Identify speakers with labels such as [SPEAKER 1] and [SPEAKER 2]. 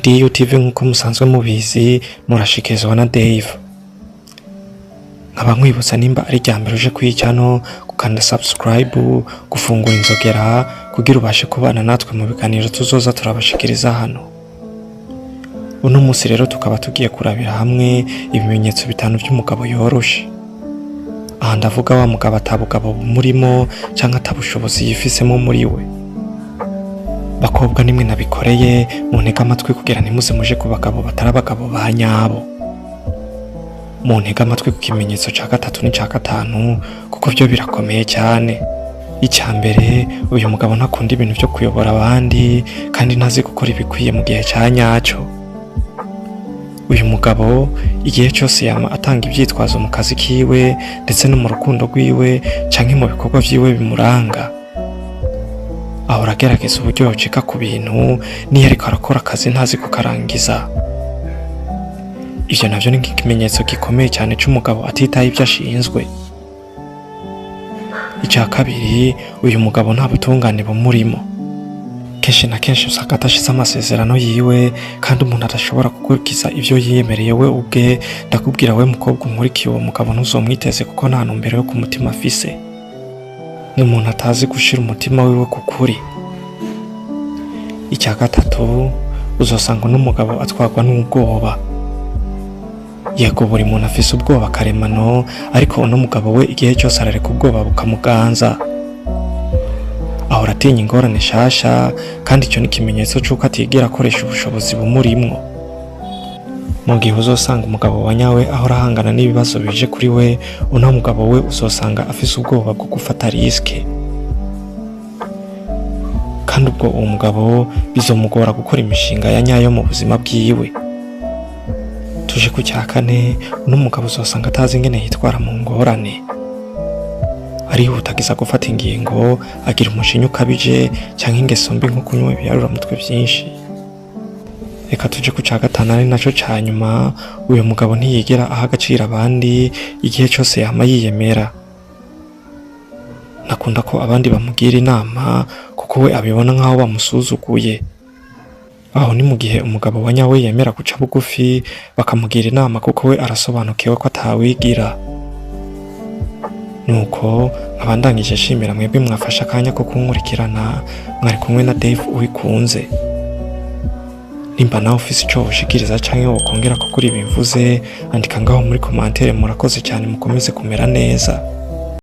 [SPEAKER 1] Idiyo TV nk'uko musanzwe mubizi murashikizwa na Dave. Nkaba nkwibutsa nimba ari ryambere uje kwicano gukanda subscribe, gufungura inzogera kugira ubashe kubana natwe mu biganiro tuzoza turabashikiriza hano. Uno munsi rero tukaba tugiye kurabira hamwe ibimenyetso bitanu vy'umugabo yoroshe. Aha ndavuga wa mugabo atabugabo murimo canke atabushobozi yifisemo muri we. Bakobwa nimwe nabikoreye muntega amatwi kugira ntimuze muje ku bagabo batarabagabo ba nyabo. Muntega amatwi ku kimenyetso ca gatatu n'Icagatanu kuko byo birakomeye cyane. Icambere, uyu mugabo ntakunda ibintu byo kuyobora abandi kandi ntazi gukora ibikwiye mu gihe ca nyaco. Uyu mugabo igihe cyose yama atanga ivyitwazo mu kazi kiwe ndetse no mu rukundo rwiwe canke mu bikorwa vyiwe bimuranga. Ahora agerageza uburyo yoceka ku bintu niyo ariko arakora akazi ntazi kukarangiza. Ivyo navyo ni ikimenyetso gikomeye cyane c'umugabo atitaye ivyo ashinzwe. Ica kabiri, uyu mugabo nta butungane bumurimo. Kenshi na kenshi usanga atashize amasezerano yiwe kandi umuntu adashobora gukurikiza ivyo yiyemereye we ubwe. Ndakubwira we mukobwa unkurikiye uwo mugabo ntuzomwiteze kuko nta ntumbero yo ku mutima afise. Ni umuntu atazi gushira umutima wiwe ku kuri. Icya gatatu, uzosanga n'umugabo atwarwa n'ubwoba. Yego buri muntu afise ubwoba karemano, ariko uno mugabo we igihe cyose arareka ubwoba bukamuganza. Ahora atinya ingorane shasha kandi icyo ni ikimenyetso c'uko atigera akoresha ubushobozi bumurimwo. Mu gihe uzosanga umugabo wa nyawe ahora ahangana n'ibibazo bije kuri we, uno mugabo we uzosanga afise ubwoba bwo gufata riske. Kandi ubwo uwo mugabo bizomugora gukora imishinga ya nyayo mu buzima bwiwe. Tuje ku cya kane, uno mugabo uzosanga atazi ingene yitwara mu ngorane. Arihutagiza gufata ingingo, agira umushinyu ukabije canke ingeso mbi nko kunywa ibiyarura mutwe vyinshi. Reka tuje ku ca gatanu ari naco ca nyuma, uyu mugabo ntiyigera aha agaciro abandi igihe cyose yama yiyemera. Nakunda ko abandi bamugira inama kuko we abibona nk'aho bamusuzuguye. Aho ni mu gihe umugabo wa nyawe yemera guca bugufi bakamugira inama kuko we arasobanukiwe ko atawigira. Nuko nkabandangije shimira mwebwe mwafasha akanya ko kunkurikirana. Mwari kumwe na Dave uwikunze. Nimba nawe ufise ico ushikiriza canke wokongera ko kuri bimvuze, andika ngaho muri commentaire. Murakoze cyane, mukomeze kumera neza.